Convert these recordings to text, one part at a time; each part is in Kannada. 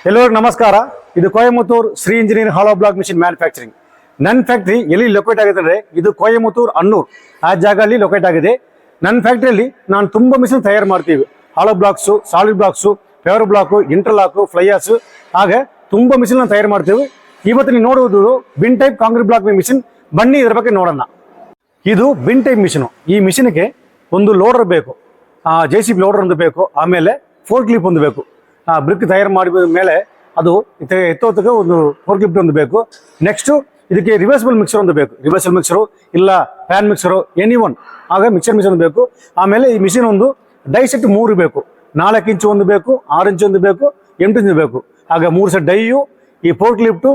ಎಲ್ಲರಿಗೂ ನಮಸ್ಕಾರ. ಇದು ಕೊಯಮತ್ತೂರು ಶ್ರೀ ಇಂಜಿನಿಯರಿಂಗ್ ಹಾಲೋ ಬ್ಲಾಕ್ ಮಿಷಿನ್ ಮ್ಯಾನುಫ್ಯಾಕ್ಚರಿಂಗ್. ನನ್ನ ಫ್ಯಾಕ್ಟ್ರಿ ಎಲ್ಲಿ ಲೊಕೇಟ್ ಆಗಿದೆ ಅಂದರೆ ಇದು ಕೊಯಮತ್ತೂರು ಅನ್ನೂರು ಆ ಜಾಗದಲ್ಲಿ ಲೊಕೇಟ್ ಆಗಿದೆ. ನನ್ನ ಫ್ಯಾಕ್ಟ್ರಿಯಲ್ಲಿ ನಾನು ತುಂಬ ಮಿಷಿನ್ ತಯಾರು ಮಾಡ್ತೀವಿ. Hollow blocks, solid blocks, paver block, interlock, flyers, ಹಾಗೆ ತುಂಬ ಮಿಷಿನ್ ತಯಾರು ಮಾಡ್ತೀವಿ. ಇವತ್ತು ನೀವು ನೋಡುವುದು bin type concrete block machine. ಬನ್ನಿ ಇದ್ರ ಬಗ್ಗೆ ನೋಡೋಣ. ಇದು ಬಿನ್ ಟೈಪ್ ಮಿಷಿನು. ಈ ಮಿಷಿನ್ಗೆ ಒಂದು ಲೋಡರ್ ಬೇಕು, JCB ಲೋಡರ್ ಒಂದು ಬೇಕು, ಆಮೇಲೆ ಫೋರ್ ಕ್ಲಿಪ್ ಒಂದು ಬೇಕು. ಬ್ರಿಕ್ ತಯಾರು ಮಾಡಿದ ಮೇಲೆ ಅದು ಎತ್ತೋದಕ್ಕೆ ಒಂದು ಫೋರ್ ಕ್ಲಿಪ್ ಒಂದು ಬೇಕು. ನೆಕ್ಸ್ಟು ಇದಕ್ಕೆ ರಿವರ್ಸಿಬಲ್ ಮಿಕ್ಸರ್ ಒಂದು ಬೇಕು. ರಿವರ್ಸಿಬಲ್ ಮಿಕ್ಸರು ಇಲ್ಲ ಪ್ಯಾನ್ ಮಿಕ್ಸರು ಎನಿ ಒನ್, ಆಗ ಮಿಕ್ಸರ್ ಒಂದು ಬೇಕು. ಆಮೇಲೆ ಈ ಮಿಷಿನ್ ಒಂದು ಡೈ ಸೆಟ್ 3 ಬೇಕು. 4 ಇಂಚು ಒಂದು ಬೇಕು, 6 ಇಂಚು ಒಂದು ಬೇಕು, 8 ಇಂಚು ಬೇಕು. ಆಗ 3 ಸೆಟ್ ಡೈಯು, ಈ ಫೋರ್ ಕ್ಲಿಪ್ಟು,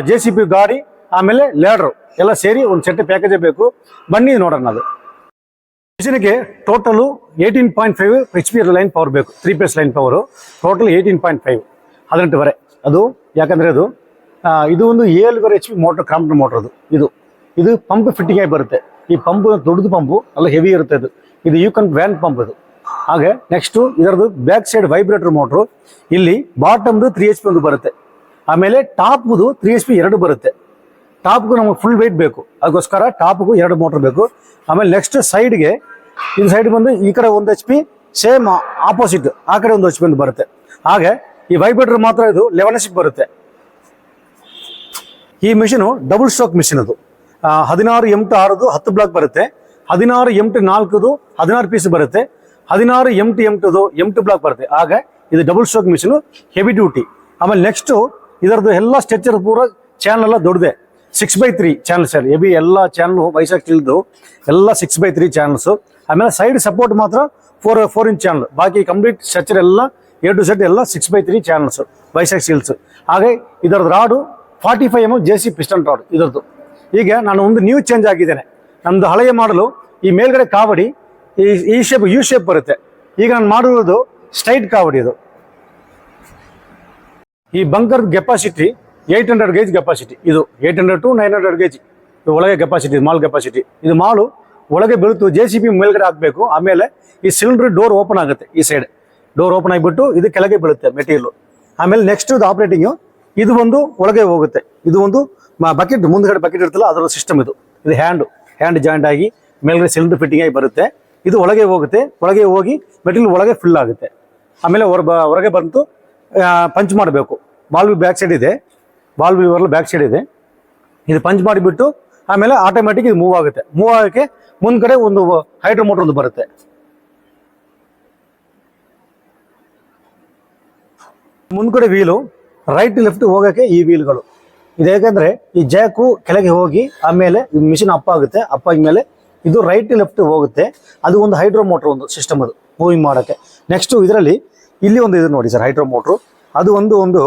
JCB ಗಾಡಿ, ಆಮೇಲೆ ಲ್ಯಾಡ್ರು ಎಲ್ಲ ಸೇರಿ ಒಂದು ಸೆಟ್ ಪ್ಯಾಕೇಜೇ ಬೇಕು. ಬನ್ನಿ ನೋಡೋಣ. ಅದು ಮಿಷಿನ್ಗೆ ಟೋಟಲು 18.5 HP ಲೈನ್ ಪವರ್ ಬೇಕು. 3 ಫೇಸ್ ಲೈನ್ ಪವರು ಟೋಟಲ್ 18.5, 18 ಅದು. ಯಾಕಂದರೆ ಇದು ಒಂದು 7 HP ಮೋಟರ್, ಕ್ರಾಂಪ್ಟನ್ ಮೋಟರ್. ಇದು ಪಂಪ್ ಫಿಟ್ಟಿಂಗ್ ಆಗಿ ಬರುತ್ತೆ. ಈ ಪಂಪ್ ದೊಡ್ಡದು ಪಂಪು, ಎಲ್ಲ ಹೆವಿ ಇರುತ್ತೆ. ಇದು ಯೂಕನ್ ವ್ಯಾನ್ ಪಂಪ್ ಇದು. ಹಾಗೆ ನೆಕ್ಸ್ಟು ಇದರದ್ದು ಬ್ಯಾಕ್ ಸೈಡ್ ವೈಬ್ರೇಟರ್ ಮೋಟ್ರು. ಇಲ್ಲಿ ಬಾಟಮ್ದು 3 HP ಒಂದು ಬರುತ್ತೆ. ಆಮೇಲೆ ಟಾಪ್ದು 3 HP 2 ಬರುತ್ತೆ. ಟಾಪ್ಗೂ ನಮಗೆ ಫುಲ್ ವೆಯ್ಟ್ ಬೇಕು, ಅದಕ್ಕೋಸ್ಕರ ಟಾಪ್ಗೂ 2 ಮೋಟರ್ ಬೇಕು. ಆಮೇಲೆ ನೆಕ್ಸ್ಟ್ ಸೈಡ್ಗೆ, ಇದು ಸೈಡ್ ಬಂದು ಈ ಕಡೆ 1 HP, ಸೇಮ್ ಆಪೋಸಿಟ್ ಆ ಕಡೆ 1 HP ಒಂದು ಬರುತ್ತೆ. ಹಾಗೆ ಈ ವೈಬ್ರೇಟರ್ ಮಾತ್ರ ಇದು 11 HP ಬರುತ್ತೆ. ಈ ಮಿಷಿನು ಡಬಲ್ ಸ್ಟ್ರೋಕ್ ಮಿಷಿನ್. ಅದು 16 M6 10 ಬ್ಲಾಕ್ ಬರುತ್ತೆ. 16 M4 16 ಪೀಸ್ ಬರುತ್ತೆ. 16 M2 ಬ್ಲಾಕ್ ಬರುತ್ತೆ. ಆಗ ಇದು double stroke machine, heavy duty. ಆಮೇಲೆ ನೆಕ್ಸ್ಟು ಇದರದ್ದು ಎಲ್ಲ ಸ್ಟ್ರೆಚರ್ ಪೂರ ಚಾನಲ್ ಎಲ್ಲ ದೊಡ್ಡದೆ, 6x3 ಚಾನಲ್ಸ್. ಹೆವಿ ಎಲ್ಲ ಚಾನಲ್ ವೈಸಾಗಿ ತಿಳಿದು ಎಲ್ಲ 6x3 ಚಾನಲ್ಸು. ಆಮೇಲೆ ಸೈಡ್ ಸಪೋರ್ಟ್ ಮಾತ್ರ 4 ಇಂಚ್ ಚಾನಲ್. ಬಾಕಿ ಕಂಪ್ಲೀಟ್ ಸ್ಟ್ರಕ್ಚರ್ ಎಲ್ಲ A to Z ಎಲ್ಲ 6x3 ಚಾನಲ್ಸು, ವೈಸಾಗಿ ಸ್ಟೀಲ್ಸ್. ಹಾಗೆ ಇದರದ್ದು rod 45 mm JCB piston rod ಇದರದ್ದು. ಈಗ ನಾನು ಒಂದು ನ್ಯೂ ಚೇಂಜ್ ಆಗಿದ್ದೇನೆ. ನಮ್ಮದು ಹಳೆಯ ಮಾಡಲು ಈ ಮೇಲ್ಗಡೆ ಕಾವಡಿ ಈ ಶೇಪ್ ಯು ಶೇಪ್ ಬರುತ್ತೆ. ಈಗ ನಾನು ಮಾಡಿರೋದು ಸ್ಟ್ರೈಟ್ ಕಾವಡಿ. ಇದು ಈ ಬಂಕರ್ ಕೆಪಾಸಿಟಿ 800 ಗೇಜ್ ಕೆಪಾಸಿಟಿ. ಇದು 800 to 900 ಗೇಜ್ ಇದು ಒಳಗೆ ಕೆಪಾಸಿಟಿ, ಮಾಲ್ ಕೆಪಾಸಿಟಿ. ಇದು ಮಾಲು ಒಳಗೆ ಬೀಳುತ್ತು, JCB ಮೇಲ್ಗಡೆ ಹಾಕಬೇಕು. ಆಮೇಲೆ ಈ ಸಿಲಿಂಡರ್ ಡೋರ್ ಓಪನ್ ಆಗುತ್ತೆ. ಈ ಸೈಡ್ ಡೋರ್ ಓಪನ್ ಆಗಿಬಿಟ್ಟು ಇದು ಕೆಳಗೆ ಬೀಳುತ್ತೆ ಮೆಟೀರಿಯಲ್. ಆಮೇಲೆ ನೆಕ್ಸ್ಟ್ ಇದು ಆಪರೇಟಿಂಗು. ಇದು ಒಂದು ಒಳಗೆ ಹೋಗುತ್ತೆ. ಇದು ಒಂದು ಬಕೆಟ್, ಮುಂದ್ಗಡೆ ಬಕೆಟ್ ಇರುತ್ತಲ್ಲ ಅದರ ಸಿಸ್ಟಮ್. ಇದು ಹ್ಯಾಂಡ್ ಜಾಯಿಂಟ್ ಆಗಿ ಮೇಲ್ಗಡೆ ಸಿಲಿಂಡರ್ ಫಿಟ್ಟಿಂಗ್ ಆಗಿ ಬರುತ್ತೆ. ಇದು ಒಳಗೆ ಹೋಗುತ್ತೆ. ಒಳಗೆ ಹೋಗಿ ಮೆಟೀರಿಯಲ್ ಒಳಗೆ ಫಿಲ್ ಆಗುತ್ತೆ. ಆಮೇಲೆ ಹೊರಗೆ ಬಂತು ಪಂಚ್ ಮಾಡಬೇಕು. ಬಾಲ್ವಿ ಬ್ಯಾಕ್ ಸೈಡ್ ಇದೆ, ಬಾಲ್ವಿ ಬರಲು ಬ್ಯಾಕ್ ಸೈಡ್ ಇದೆ. ಇದು ಪಂಚ್ ಮಾಡಿಬಿಟ್ಟು ಆಮೇಲೆ ಆಟೋಮ್ಯಾಟಿಕ್ ಇದು ಮೂವ್ ಆಗುತ್ತೆ. ಮೂವ್ ಆಗೋಕ್ಕೆ ಮುಂದ್ಗಡೆ ಒಂದು ಹೈಡ್ರೋ ಮೋಟರ್ ಒಂದು ಬರುತ್ತೆ. ಮುಂದ್ಗಡೆ ವೀಲು, ರೈಟ್ ಲೆಫ್ಟ್ ಹೋಗೋಕ್ಕೆ ಈ ವೀಲ್ಗಳು ಇದು. ಯಾಕೆಂದರೆ ಈ ಜಾಕು ಕೆಳಗೆ ಹೋಗಿ ಆಮೇಲೆ ಈ ಮಿಷಿನ್ ಅಪ್ ಆಗುತ್ತೆ. ಅಪ್ ಆದ್ಮೇಲೆ ಇದು ರೈಟ್ ಲೆಫ್ಟ್ ಹೋಗುತ್ತೆ. ಅದು ಒಂದು ಹೈಡ್ರೋ ಮೋಟ್ರ್ ಒಂದು ಸಿಸ್ಟಮ್, ಅದು ಮೂವಿಂಗ್ ಮಾಡೋಕ್ಕೆ. ನೆಕ್ಸ್ಟು ಇದರಲ್ಲಿ ಇಲ್ಲಿ ಒಂದು ಇದು ನೋಡಿ ಸರ್, ಹೈಡ್ರೋ ಮೋಟ್ರು. ಅದು ಒಂದು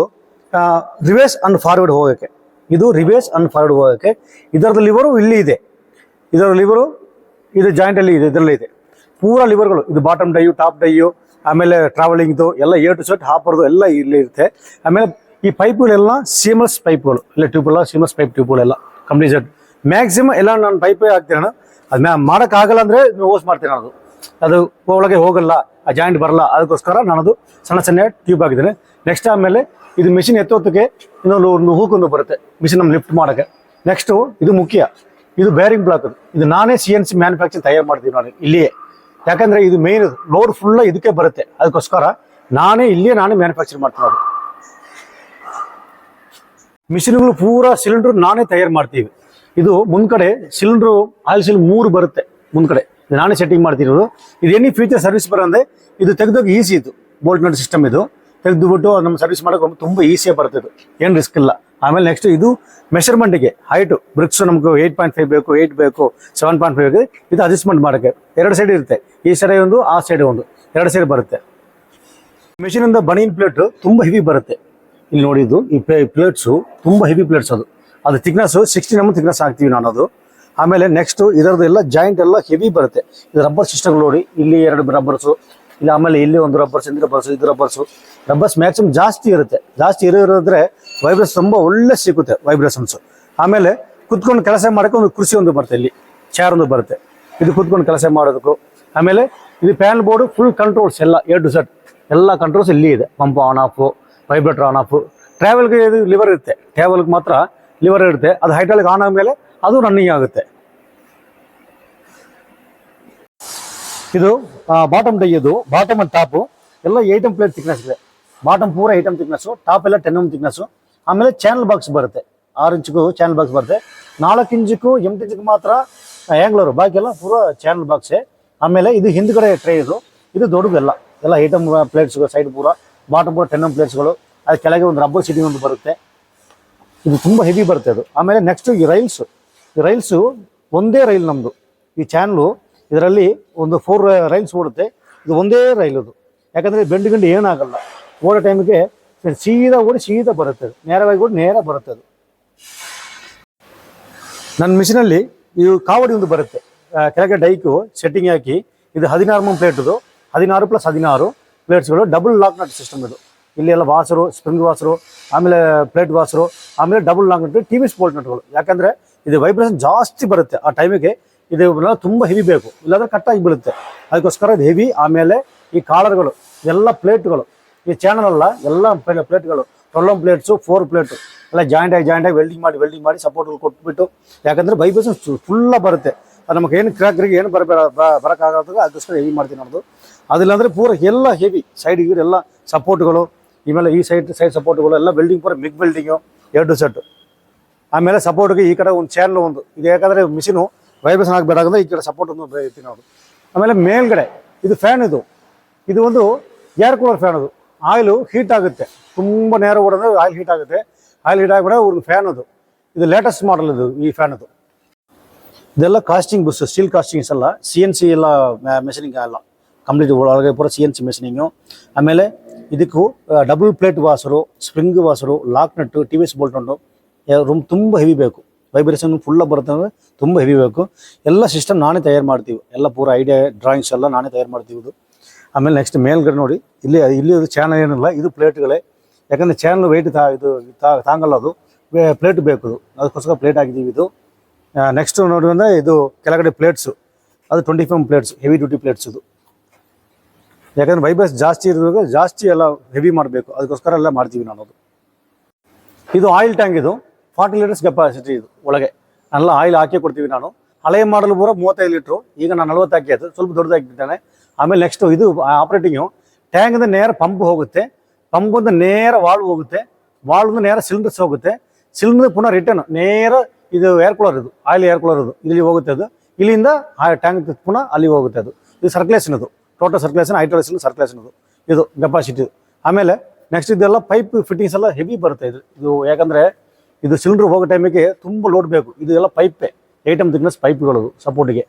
ರಿವರ್ಸ್ ಅಂಡ್ ಫಾರ್ವರ್ಡ್ ಹೋಗೋಕ್ಕೆ. ಇದು ರಿವರ್ಸ್ ಅಂಡ್ ಫಾರ್ವರ್ಡ್ ಹೋಗೋಕ್ಕೆ. ಇದರದ್ದು ಲಿವರು ಇಲ್ಲಿ ಇದೆ. ಇದರ ಲಿವರು ಇದು ಜಾಯಿಂಟಲ್ಲಿ ಇದೆ, ಇದರಲ್ಲೇ ಇದೆ ಪೂರ ಲಿವರ್ಗಳು. ಇದು ಬಾಟಮ್ ಡೈಯು, ಟಾಪ್ ಡೈಯು, ಆಮೇಲೆ ಟ್ರಾವೆಲಿಂಗ್ದು ಎಲ್ಲ A to Z ಹಾಪರ್ದು ಎಲ್ಲ ಇಲ್ಲಿ ಇರುತ್ತೆ. ಆಮೇಲೆ ಈ ಪೈಪ್ಗಳೆಲ್ಲ ಸೀಮಸ್ ಪೈಪ್ಗಳು, ಇಲ್ಲ ಟ್ಯೂಬೆಲ್ಲ ಸೀಮಸ್ ಪೈಪ್ ಟ್ಯೂಬ್ಗಳೆಲ್ಲ ಕಂಪ್ಲೀಟ್ ಸೆಟ್. ಮ್ಯಾಕ್ಸಿಮಮ್ ಎಲ್ಲ ನಾನು ಪೈಪೇ ಹಾಕ್ತೀನಿ. ಅದು ಮಾಡೋಕ್ಕಾಗಲ್ಲ ಅಂದರೆ ಓಸ್ ಮಾಡ್ತೀನಿ. ಅದು ಒಳಗೆ ಹೋಗಲ್ಲ, ಆ ಜಾಯಿಂಟ್ ಬರಲ್ಲ. ಅದಕ್ಕೋಸ್ಕರ ನಾನದು ಸಣ್ಣ ಟ್ಯೂಬ್ ಹಾಕಿದ್ದೇನೆ. ನೆಕ್ಸ್ಟ್ ಆಮೇಲೆ ಇದು ಮಿಷಿನ್ ಎತ್ತೋದಕ್ಕೆ ಇನ್ನೊಂದು ಹೂಕೊಂದು ಬರುತ್ತೆ ಮಿಷಿನ್ ನಮ್ಮ ಲಿಫ್ಟ್ ಮಾಡೋಕ್ಕೆ. ನೆಕ್ಸ್ಟು ಇದು ಮುಖ್ಯ, ಇದು ಬೇರಿಂಗ್ ಬ್ಲಾಕ್. ಇದು ನಾನೇ CNC ಮ್ಯಾನುಫ್ಯಾಕ್ಚರಿಂಗ್ ತಯಾರು ಮಾಡ್ತೀವಿ ನಾನು ಇಲ್ಲಿಯೇ. ಯಾಕಂದರೆ ಇದು ಮೇನ್ ಲೋಡ್ ಫುಲ್ಲ ಇದಕ್ಕೆ ಬರುತ್ತೆ. ಅದಕ್ಕೋಸ್ಕರ ನಾನೇ ಮ್ಯಾನುಫ್ಯಾಕ್ಚರ್ ಮಾಡ್ತೀನಿ. ಮಿಷಿನ್ಗಳು ಪೂರ ಸಿಲಿಂಡ್ರ್ ನಾನೇ ತಯಾರು ಮಾಡ್ತೀವಿ. ಇದು ಮುಂದ್ಗಡೆ ಸಿಲಿಂಡ್ರು ಆಯಿಲ್ ಸಿಲ್ 3 ಬರುತ್ತೆ ಮುಂದ್ಗಡೆ. ಇದು ನಾನೇ ಸೆಟ್ಟಿಂಗ್ ಮಾಡ್ತಿರೋದು. ಇದು ಎನಿ ಫ್ಯೂಚರ್ ಸರ್ವಿಸ್ ಬರೋಂದ್ರೆ ಇದು ತೆಗೆದೋಗಿ ಈಸಿ. ಇದು ಬೋಲ್ಟ್ ನಟ್ ಸಿಸ್ಟಮ್. ಇದು ತೆಗೆದುಬಿಟ್ಟು ನಮ್ಮ ಸರ್ವಿಸ್ ಮಾಡೋಕೆ ತುಂಬ ಈಸಿಯಾಗಿ ಬರುತ್ತೆ. ಇದು ಏನು ರಿಸ್ಕ್ ಇಲ್ಲ. ಆಮೇಲೆ ನೆಕ್ಸ್ಟ್ ಇದು ಮೆಷರ್ಮೆಂಟಿಗೆ ಹೈಟು ಬ್ರಿಕ್ಸ್ ನಮಗೆ 8.5 ಬೇಕು, 8 ಬೇಕು, 7.5 ಬೇಕು. ಇದು ಅಡ್ಜಸ್ಟ್ಮೆಂಟ್ ಮಾಡೋಕ್ಕೆ 2 ಸೈಡ್ ಇರುತ್ತೆ. ಈ ಸೈಡ್ ಒಂದು, ಆ ಸೈಡ್ ಒಂದು, 2 ಸೈಡ್ ಬರುತ್ತೆ. ಮಿಷಿನಿಂದ ಬನೀನ್ ಪ್ಲೇಟ್ ತುಂಬ ಹೆವಿ ಬರುತ್ತೆ. ಇಲ್ಲಿ ನೋಡಿದ್ದು ಈ ಪ್ಲೇಟ್ಸು ತುಂಬ ಹೆವಿ ಪ್ಲೇಟ್ಸ್. ಅದು ಥಿಕ್ನೆಸ್ಸು 16 mm ಥಿಕ್ನೆಸ್ ಹಾಕ್ತೀವಿ ನಾನು ಅದು. ಆಮೇಲೆ ನೆಕ್ಸ್ಟು ಇದರದ್ದು ಎಲ್ಲ ಜಾಯಿಂಟ್ ಎಲ್ಲ ಹೆವಿ ಬರುತ್ತೆ. ಇದು ರಬ್ಬರ್ ಸಿಸ್ಟಮ್ ನೋಡಿ, ಇಲ್ಲಿ 2 ರಬ್ಬರ್ಸು, ಇಲ್ಲ ಆಮೇಲೆ ಇಲ್ಲಿ ಒಂದು ರಬ್ಬರ್ಸ್, ಇದು ರಬ್ಬರ್ಸ್ ಮ್ಯಾಕ್ಸಿಮಮ್ ಜಾಸ್ತಿ ಇರುತ್ತೆ. ಜಾಸ್ತಿ ಇರೋದ್ರೆ ವೈಬ್ರೇಷನ್ ತುಂಬ ಒಳ್ಳೆ ಸಿಗುತ್ತೆ ವೈಬ್ರೇಷನ್ಸು. ಆಮೇಲೆ ಕುತ್ಕೊಂಡು ಕೆಲಸ ಮಾಡೋಕ್ಕೆ ಒಂದು ಕುರ್ಚಿ ಒಂದು ಬರುತ್ತೆ, ಇಲ್ಲಿ ಚೇರ್ ಒಂದು ಬರುತ್ತೆ. ಇದು ಕುತ್ಕೊಂಡು ಕೆಲಸ ಮಾಡೋದಕ್ಕೂ. ಆಮೇಲೆ ಇದು ಪ್ಯಾನ್ ಬೋರ್ಡು ಫುಲ್ ಕಂಟ್ರೋಲ್ಸ್ ಎಲ್ಲ A to Z ಎಲ್ಲ ಕಂಟ್ರೋಲ್ಸ್ ಇಲ್ಲಿ ಇದೆ. Pump on off, vibrator on off. ಟ್ರಾವೆಲ್ಗೆ ಇದು ಲಿವರ್ ಇರುತ್ತೆ, ಟ್ರಾವೆಲ್ಗೆ ಮಾತ್ರ ಲಿವರ್ ಇರುತ್ತೆ. ಅದು ಹೈಡ್ರಾಲಿಕ್ ಆನ್ ಆದಮೇಲೆ ಅದು ರನ್ನಿಂಗ್ ಆಗುತ್ತೆ. ಇದು ಬಾಟಮ್ ಡೈ, ಇದು ಬಾಟಮ್ ಅಂಡ್ ಟಾಪು ಎಲ್ಲ 8mm ಪ್ಲೇಟ್ ಥಿಕ್ನೆಸ್ ಇದೆ. ಬಾಟಮ್ ಪೂರ 8mm ಥಿಕ್ನೆಸ್ಸು, ಟಾಪ್ ಎಲ್ಲ 10mm ಥಿಕ್ನೆಸ್ಸು. ಆಮೇಲೆ ಚಾನಲ್ ಬಾಕ್ಸ್ ಬರುತ್ತೆ, 6 ಇಂಚಿಗೂ ಚಾನಲ್ ಬಾಕ್ಸ್ ಬರುತ್ತೆ. 4 ಇಂಚಿಗೂ 8 ಇಂಚಿಗೂ ಮಾತ್ರ ಆ್ಯಂಗ್ಲರು, ಬಾಕಿ ಎಲ್ಲ ಪೂರ ಚಾನಲ್ ಬಾಕ್ಸೇ. ಆಮೇಲೆ ಇದು ಹಿಂದ್ಗಡೆ ಟ್ರೇ, ಇದು ದೊಡ್ಡದೆಲ್ಲ 8mm ಪ್ಲೇಟ್ಸ್ಗಳು, ಸೈಡ್ ಪೂರ, ಬಾಟಮ್ ಪೂರ 10mm ಪ್ಲೇಟ್ಸ್ಗಳು. ಅದು ಕೆಳಗೆ ಒಂದು ರಬ್ಬರ್ ಸೀಟಿಂಗ್ ಒಂದು ಬರುತ್ತೆ. ಇದು ತುಂಬ ಹೆವಿ ಬರುತ್ತೆ ಅದು. ಆಮೇಲೆ ನೆಕ್ಸ್ಟು ಈ ರೈಲ್ಸು ಒಂದೇ ರೈಲ್ ನಮ್ಮದು. ಈ ಚಾನಲು ಇದರಲ್ಲಿ ಒಂದು 4 ರೈಲ್ಸ್ ಓಡುತ್ತೆ. ಇದು ಒಂದೇ ರೈಲ್ ಅದು, ಯಾಕಂದರೆ ಬೆಂಡು ಏನಾಗಲ್ಲ. ಓಡೋ ಟೈಮಿಗೆ ಸೀದಾ ಓಡಿ ಸೀದಾ ಬರುತ್ತೆ, ಅದು ನೇರವಾಗಿ ಓಡಿ ನೇರ ಬರುತ್ತೆ ಅದು. ನನ್ನ ಮಿಷಿನಲ್ಲಿ ಇದು ಕಾವಡಿ ಒಂದು ಬರುತ್ತೆ, ಕೆಳಗೆ ಡೈಕು ಸೆಟ್ಟಿಂಗ್ ಹಾಕಿ. ಇದು 16mm ಪ್ಲೇಟದು, 16+16 ಪ್ಲೇಟ್ಸ್ಗಳು, ಡಬಲ್ ಲಾಕ್ ನಟ್ ಸಿಸ್ಟಮ್ ಇದು. ಇಲ್ಲಿ ಎಲ್ಲ ವಾಸರು, ಸ್ಪ್ರಿಂಗ್ ವಾಸರು, ಆಮೇಲೆ ಪ್ಲೇಟ್ ವಾಸರು, ಆಮೇಲೆ double lock nut, TVS bolt ನಟ್ಗಳು. ಯಾಕಂದರೆ ಇದು ವೈಬ್ರೇಷನ್ ಜಾಸ್ತಿ ಬರುತ್ತೆ ಆ ಟೈಮಿಗೆ. ಇದು ತುಂಬ ಹೆವಿ ಬೇಕು, ಇಲ್ಲಾಂದರೆ ಕಟ್ಟಾಗಿ ಬೀಳುತ್ತೆ. ಅದಕ್ಕೋಸ್ಕರ ಇದು ಹೆವಿ. ಆಮೇಲೆ ಈ ಕಾಲರ್ಗಳು ಎಲ್ಲ ಪ್ಲೇಟ್ಗಳು, ಈ ಚಾನಲ್ ಅಲ್ಲ ಎಲ್ಲ ಪ್ಲೇಟ್ಗಳು 12mm ಪ್ಲೇಟ್ಸು, 4 ಪ್ಲೇಟು ಎಲ್ಲ ಜಾಯಿಂಟಾಗಿ ವೆಲ್ಡಿಂಗ್ ಮಾಡಿ ಸಪೋರ್ಟ್ಗಳು ಕೊಟ್ಬಿಟ್ಟು, ಯಾಕಂದರೆ ವೈಬ್ರೇಷನ್ ಫುಲ್ಲ ಬರುತ್ತೆ. ಅದು ನಮಗೆ ಏನು ಕ್ರ್ಯಾಕ್ರಿಗೆ ಏನು ಬರೋಕ್ಕಾಗತ್ತೋ ಅದಕ್ಕೋಸ್ಕರ ಹೆವಿ ಮಾಡ್ತೀನಿ ಅನ್ನೋದು. ಅದಿಲ್ಲಾಂದರೆ ಪೂರ ಎಲ್ಲ ಹೆವಿ ಸೈಡ್ ಗೀಡ್ ಎಲ್ಲ ಸಪೋರ್ಟ್ಗಳು, ಆಮೇಲೆ ಈ ಸೈಡ್ ಸಪೋರ್ಟ್ಗಳು ಎಲ್ಲ ವೆಲ್ಡಿಂಗ್ ಪೂರ ಮಿಗ್ ವೆಲ್ಡಿಂಗು 2 ಸೆಟ್ಟು. ಆಮೇಲೆ ಸಪೋರ್ಟ್ಗೆ ಈ ಕಡೆ ಒಂದು ಚಾನಲ್ ಒಂದು ಇದು, ಯಾಕಂದರೆ ಮಿಷಿನು ವೈಬ್ರೇಷನ್ ಆಗಬೇಕಂದ್ರೆ ಈ ಕಡೆ ಸಪೋರ್ಟ್ ಒಂದು ಇರ್ತೀನಿ ನೋಡು. ಆಮೇಲೆ ಮೇಲ್ಗಡೆ ಇದು ಫ್ಯಾನ್, ಇದು ಒಂದು ಏರ್ ಕೂಲರ್ ಫ್ಯಾನ್. ಅದು ಆಯಿಲು ಹೀಟ್ ಆಗುತ್ತೆ, ತುಂಬ ನೇರ ಓಡಿದ್ರೆ ಆಯಿಲ್ ಹೀಟ್ ಆಗುತ್ತೆ. ಆಯಿಲ್ ಹೀಟ್ ಆಗಿಬಿಡ ಒಂದು ಫ್ಯಾನ್ ಅದು. ಇದು ಲೇಟೆಸ್ಟ್ ಮಾಡಲ್ ಇದು, ಈ ಫ್ಯಾನ್ ಅದು. ಇದೆಲ್ಲ ಕಾಸ್ಟಿಂಗ್ ಬಸ್, ಸ್ಟೀಲ್ ಕಾಸ್ಟಿಂಗ್ಸ್ ಎಲ್ಲ, CNC ಎಲ್ಲ ಮೆಷಿನಿಂಗ್ ಅಲ್ಲ, ಕಂಪ್ಲೀಟ್ ಒಳಗೆ ಪೂರ CNC ಮೆಷಿನಿಂಗು. ಆಮೇಲೆ ಇದಕ್ಕೂ double plate washer, spring washer, lock nut, TVS bolt ಉಂಟು. ರೂಮ್ ತುಂಬ ಹೆವಿ ಬೇಕು, ವೈಬ್ರೇಷನ್ ಫುಲ್ಲ ಬರುತ್ತೆ ಅಂದರೆ ತುಂಬ ಹೆವಿ ಬೇಕು. ಎಲ್ಲ ಸಿಸ್ಟಮ್ ನಾನೇ ತಯಾರು ಮಾಡ್ತೀವಿ, ಎಲ್ಲ ಪೂರ ಐಡಿಯಾ ಡ್ರಾಯಿಂಗ್ಸ್ ಎಲ್ಲ ನಾನೇ ತಯಾರು ಮಾಡ್ತೀವಿ ಇದು. ಆಮೇಲೆ ನೆಕ್ಸ್ಟ್ ಮೇಲ್ಗಡೆ ನೋಡಿ, ಇಲ್ಲಿ ಅದು ಚಾನಲ್ ಏನಿಲ್ಲ, ಇದು ಪ್ಲೇಟ್ಗಳೇ. ಯಾಕಂದರೆ ಚಾನಲ್ ವೆಯ್ಟ್ ತಾಂಗಲ್ಲ, ಅದು ಪ್ಲೇಟ್ ಬೇಕು, ಅದಕ್ಕೋಸ್ಕರ ಪ್ಲೇಟ್ ಹಾಕಿದ್ದೀವಿ ಇದು. ನೆಕ್ಸ್ಟ್ ನೋಡಿ ಅಂದರೆ ಇದು ಕೆಳಗಡೆ ಪ್ಲೇಟ್ಸು, ಅದು 25mm plates, heavy duty plates ಇದು. ಯಾಕಂದರೆ ವೈಬ್ರೇಷನ್ ಜಾಸ್ತಿ ಇರುವಾಗ ಜಾಸ್ತಿ ಎಲ್ಲ ಹೆವಿ ಮಾಡಬೇಕು, ಅದಕ್ಕೋಸ್ಕರ ಎಲ್ಲ ಮಾಡ್ತೀವಿ ನಾನು ಅದು. ಇದು ಆಯಿಲ್ ಟ್ಯಾಂಕ್, ಇದು 40 ಲೀಟರ್ಸ್ ಕೆಪಾಸಿಟಿ. ಇದು ಒಳಗೆ ಎಲ್ಲ ಆಯಿಲ್ ಹಾಕಿ ಕೊಡ್ತೀವಿ ನಾನು. ಹಳೆಯ ಮಾಡಲು ಪೂರ 35 ಲೀಟ್ರು, ಈಗ ನಾನು 40 ಹಾಕಿ ಅದು ಸ್ವಲ್ಪ ದೊಡ್ಡದಾಗಿಬಿಡ್ತಾನೆ. ಆಮೇಲೆ ನೆಕ್ಸ್ಟು ಇದು ಆಪ್ರೇಟಿಂಗು, ಟ್ಯಾಂಕಿಂದ ನೇರ ಪಂಪ್ ಹೋಗುತ್ತೆ, ಪಂಪಿಂದ ನೇರ ವಾಲ್ವ್ ಹೋಗುತ್ತೆ, ವಾಲ್ವಿಂದ ನೇರ ಸಿಲಿಂಡರ್ಸ್ ಹೋಗುತ್ತೆ, ಸಿಲಿಂಡರ್ ಪುನಃ ರಿಟರ್ನ್ ನೇರ ಇದು ಏರ್ ಕೂಲರ್, ಇದು ಆಯಿಲ್ ಏರ್ ಕೂಲರ್ ಇದು ಇಲ್ಲಿ ಹೋಗುತ್ತೆ. ಅದು ಇಲ್ಲಿಂದ ಟ್ಯಾಂಕ್ ಪುನಃ ಅಲ್ಲಿ ಹೋಗುತ್ತೆ. ಇದು ಸರ್ಕ್ಯುಲೇಷನ್, ಇದು ಟೋಟಲ್ ಸರ್ಕ್ಯುಲೇಷನ್, ಹೈಡ್ರಾಲಿಕ್ಸ್ ಸರ್ಕ್ಯುಲೇಷನ್ ಇದು ಕೆಪಾಸಿಟಿ. ಆಮೇಲೆ ನೆಕ್ಸ್ಟ್ ಇದೆಲ್ಲ ಪೈಪ್ ಫಿಟ್ಟಿಂಗ್ಸ್ ಎಲ್ಲ ಹೆವಿ ಬರುತ್ತೆ ಇದು ಯಾಕಂದರೆ ಇದು ಸಿಲಿಂಡರ್ ಹೋಗೋ ಟೈಮಿಗೆ ತುಂಬ ಲೋಡ್ ಬೇಕು. ಇದು ಎಲ್ಲ ಪೈಪೇ, 8mm ಥಿಕ್ನೆಸ್ ಪೈಪ್ಗಳು ಸಪೋರ್ಟಿಗೆ.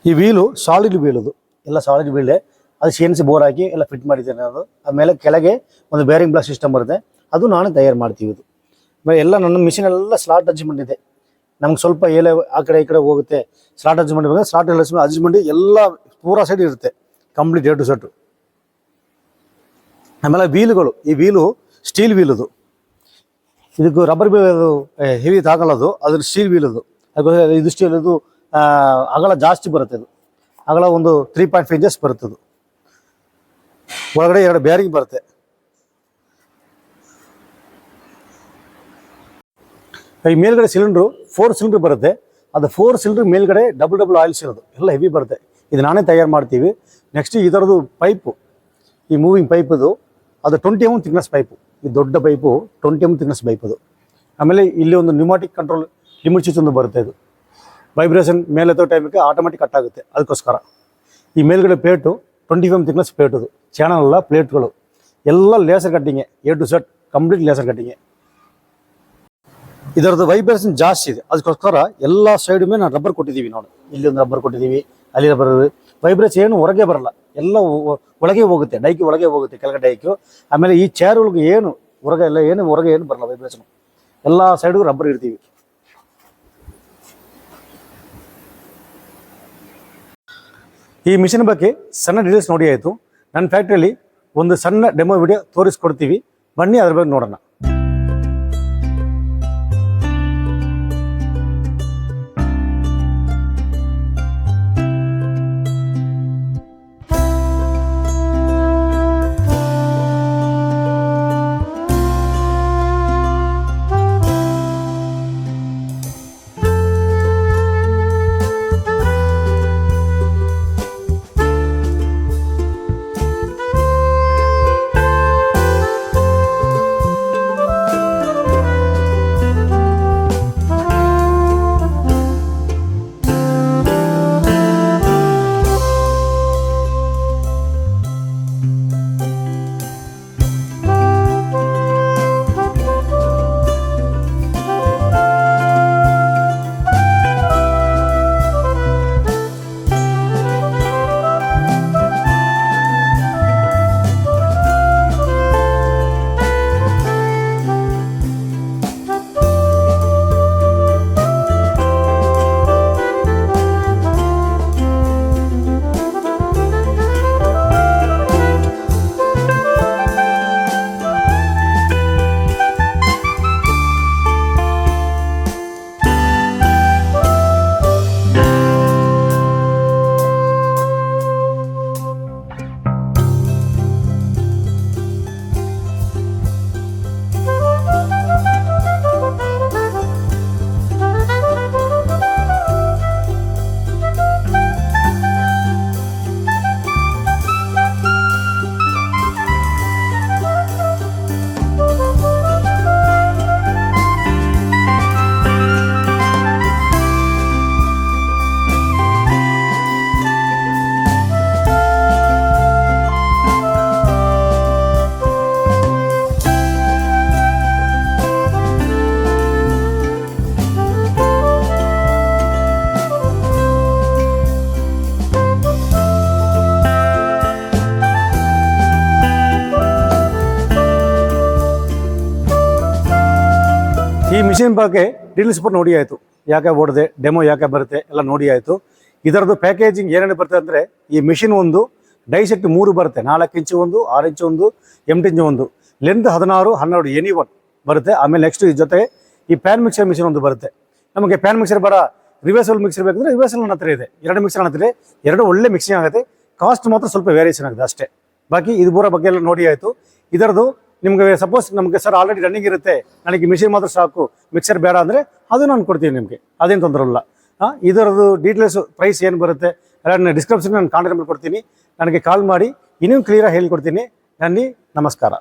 ಈ ವೀಲು ಸಾಲಿಡ್ ವೀಲ್, ಅದು ಎಲ್ಲ ಸಾಲಿಡ್ ವೀಲೇ. ಅದು CNC ಬೋರ್ ಹಾಕಿ ಎಲ್ಲ ಫಿಟ್ ಮಾಡಿದ್ದೇನೆ ಅದು. ಆಮೇಲೆ ಕೆಳಗೆ ಒಂದು ಬೇರಿಂಗ್ ಬ್ಲಾಕ್ ಸಿಸ್ಟಮ್ ಬರುತ್ತೆ, ಅದು ನಾನೇ ತಯಾರು ಮಾಡ್ತೀವಿ ಇದು. ಆಮೇಲೆ ಎಲ್ಲ ನನ್ನ ಮಿಷಿನ್ ಎಲ್ಲ ಸ್ಲಾಟ್ ಅಡ್ಜಸ್ಟ್ಮೆಂಟ್ ಇದೆ. ನಮ್ಗೆ ಸ್ವಲ್ಪ ಎಲೆ ಆ ಕಡೆ ಈ ಕಡೆ ಹೋಗುತ್ತೆ, ಸ್ಲಾಟ್ ಅಡ್ಜಸ್ಟ್ಮೆಂಟ್ ಬಂದರೆ ಸ್ಲಾಟ್ ಅಡ್ಜಸ್ಟ್ಮೆಂಟ್ ಎಲ್ಲ ಪೂರಾ ಸೈಡ್ ಇರುತ್ತೆ, ಕಂಪ್ಲೀಟ್ A to Z. ಆಮೇಲೆ ವೀಲುಗಳು, ಈ ವೀಲು ಸ್ಟೀಲ್ ವೀಲ್, ಅದು ಇದಕ್ಕೂ ರಬ್ಬರ್ ಅದು ಹೆವಿ ತಾಗಲ್ಲದು, ಅದ್ರ ಸ್ಟೀಲ್ ವೀಲ್ ಅದು. ಅದಕ್ಕೋಸ್ಕರ ಇದು ಸ್ಟೀಲ್, ಇದು ಅಗಲ ಜಾಸ್ತಿ ಬರುತ್ತೆ. ಇದು ಅಗಲ ಒಂದು 3.5 ಇಂಚಸ್ ಬರುತ್ತೆ. ಅದು ಒಳಗಡೆ 2 ಬ್ಯಾರಿಂಗ್ ಬರುತ್ತೆ. ಈ ಮೇಲ್ಗಡೆ ಸಿಲಿಂಡ್ರು 4 ಸಿಲಿಂಡ್ರ್ ಬರುತ್ತೆ. ಅದು 4 ಸಿಲಿಂಡ್ರ್ ಮೇಲ್ಗಡೆ ಡಬಲ್ ಆಯಿಲ್ಸ್ ಇರೋದು, ಎಲ್ಲ ಹೆವಿ ಬರುತ್ತೆ. ಇದು ನಾನೇ ತಯಾರು ಮಾಡ್ತೀವಿ. ನೆಕ್ಸ್ಟ್ ಇದರದ್ದು ಪೈಪು, ಈ ಮೂವಿಂಗ್ ಪೈಪದು, ಅದು 20mm ಥಿಕ್ನೆಸ್ ಪೈಪು. ಈ ದೊಡ್ಡ ಪೈಪು 20mm ಥಿಕ್ನೆಸ್ ಪೈಪ್ ಅದು. ಆಮೇಲೆ ಇಲ್ಲಿ ಒಂದು ನ್ಯೂಮಾಟಿಕ್ ಕಂಟ್ರೋಲ್ ಲಿಮಿಟ್ ಸ್ವಿಚ್ ಒಂದು ಬರುತ್ತೆ. ಇದು ವೈಬ್ರೇಷನ್ ಮೇಲೆ ಎತ್ತೋ ಟೈಮಿಗೆ ಆಟೋಮೆಟಿಕ್ ಕಟ್ ಆಗುತ್ತೆ, ಅದಕ್ಕೋಸ್ಕರ. ಈ ಮೇಲ್ಗಡೆ ಪ್ಲೇಟು 25mm ಥಿಕ್ನೆಸ್ ಪ್ಲೇಟ್, ಅದು ಚಾನಲ್ ಎಲ್ಲ ಪ್ಲೇಟ್ಗಳು ಎಲ್ಲ ಲೇಸರ್ ಕಟ್ಟಿಂಗೆ, A to Z complete laser ಕಟ್ಟಿಂಗೆ. ಇದರದ್ದು ವೈಬ್ರೇಷನ್ ಜಾಸ್ತಿ ಇದೆ, ಅದಕ್ಕೋಸ್ಕರ ಎಲ್ಲ ಸೈಡ್ ಮೇಲೆ ನಾನು ರಬ್ಬರ್ ಕೊಟ್ಟಿದ್ದೀವಿ. ನೋಡಿ, ಇಲ್ಲಿ ಒಂದು ರಬ್ಬರ್ ಕೊಟ್ಟಿದ್ದೀವಿ, ಅಲ್ಲಿ ರಬ್ಬರ್. ವೈಬ್ರೇಷನ್ ಏನು ಹೊರಗೆ ಬರಲ್ಲ, ಎಲ್ಲ ಒಳಗೆ ಹೋಗುತ್ತೆ, ಡೈಕಿ ಒಳಗೆ ಹೋಗುತ್ತೆ, ಕೆಳಗಡೆ ಡೈಕು. ಆಮೇಲೆ ಈ ಚೇರ್ಗಳಿಗೆ ಏನು ಹೊರಗೆ ಎಲ್ಲ ಏನು ಹೊರಗೆ ಏನು ಬರಲ್ಲ ವೈಬ್ರೇಷನ್, ಎಲ್ಲ ಸೈಡ್ಗೂ ರಬ್ಬರ್ ಇಡ್ತೀವಿ. ಈ ಮಿಷಿನ್ ಬಗ್ಗೆ ಸಣ್ಣ ಡೀಟೇಲ್ಸ್ ನೋಡಿ ಆಯಿತು. ನನ್ನ ಫ್ಯಾಕ್ಟ್ರಿಯಲ್ಲಿ ಒಂದು ಸಣ್ಣ ಡೆಮೋ ವಿಡಿಯೋ ತೋರಿಸ್ಕೊಡ್ತೀವಿ, ಬನ್ನಿ ಅದ್ರ ಬಗ್ಗೆ ನೋಡೋಣ. ಈ ಮಿಷಿನ್ ಬಗ್ಗೆ ಡೀಟೇಲ್ಸ್ ಪೂರ ನೋಡಿ ಆಯಿತು, ಯಾಕೆ ಓಡಿದೆ, ಡೆಮೋ ಯಾಕೆ ಬರುತ್ತೆ ಎಲ್ಲ ನೋಡಿ ಆಯಿತು. ಇದರದ್ದು ಪ್ಯಾಕೇಜಿಂಗ್ ಏನೇನು ಬರುತ್ತೆ ಅಂದರೆ, ಈ ಮಿಷಿನ್ ಒಂದು ಡೈ ಸೆಟ್ 3 ಬರುತ್ತೆ, 4 ಇಂಚು ಒಂದು, 6 ಇಂಚು ಒಂದು, 8 ಇಂಚು ಒಂದು, ಲೆಂತ್ 16, 12 ಎನಿ ಒನ್ ಬರುತ್ತೆ. ಆಮೇಲೆ ನೆಕ್ಸ್ಟ್ ಈ ಜೊತೆ ಈ ಪ್ಯಾನ್ ಮಿಕ್ಸರ್ ಮಿಷಿನ್ ಒಂದು ಬರುತ್ತೆ. ನಮಗೆ ಪ್ಯಾನ್ ಮಿಕ್ಸರ್ ಬೇಡ, ರಿವರ್ಸಲ್ ಮಿಕ್ಸರ್ ಬೇಕಂದ್ರೆ ರಿವರ್ಸಲ್ ನನ್ನ ಹತ್ರ ಇದೆ, 2 ಮಿಕ್ಸರ್ ನನ್ನ ಹತ್ರ ಇದೆ, 2 ಒಳ್ಳೆ ಮಿಕ್ಸಿಂಗ್ ಆಗುತ್ತೆ. ಕಾಸ್ಟ್ ಮಾತ್ರ ಸ್ವಲ್ಪ ವೇರಿಯೇಷನ್ ಆಗಿದೆ ಅಷ್ಟೇ. ಬಾಕಿ ಇದು ಪೂರ ಬಗ್ಗೆ ಎಲ್ಲ ನೋಡಿ ಆಯಿತು. ಇದರದ್ದು ನಿಮಗೆ ಸಪೋಸ್ ನಮಗೆ ಸರ್ ಆಲ್ರೆಡಿ ರನ್ನಿಂಗ್ ಇರುತ್ತೆ, ನನಗೆ ಮಿಷಿನ್ ಮಾತ್ರ ಸಾಕು, ಮಿಕ್ಸರ್ ಬೇಡ ಅಂದರೆ ಅದು ನಾನು ಕೊಡ್ತೀನಿ ನಿಮಗೆ, ಅದೇನು ತೊಂದರೆ ಇಲ್ಲ. ಇದರದ್ದು ಡೀಟೇಲ್ಸು ಪ್ರೈಸ್ ಏನು ಬರುತ್ತೆ ಎಲ್ಲ ಡಿಸ್ಕ್ರಿಪ್ಷನ್ ನಾನು ಕಾಂಟ್ಯಾಕ್ಟ್ ನಂಬರ್ ಕೊಡ್ತೀನಿ, ನನಗೆ ಕಾಲ್ ಮಾಡಿ ಇನ್ನೂ ಕ್ಲಿಯರಾಗಿ ಹೇಳ್ಕೊಡ್ತೀನಿ. ನಮಸ್ಕಾರ.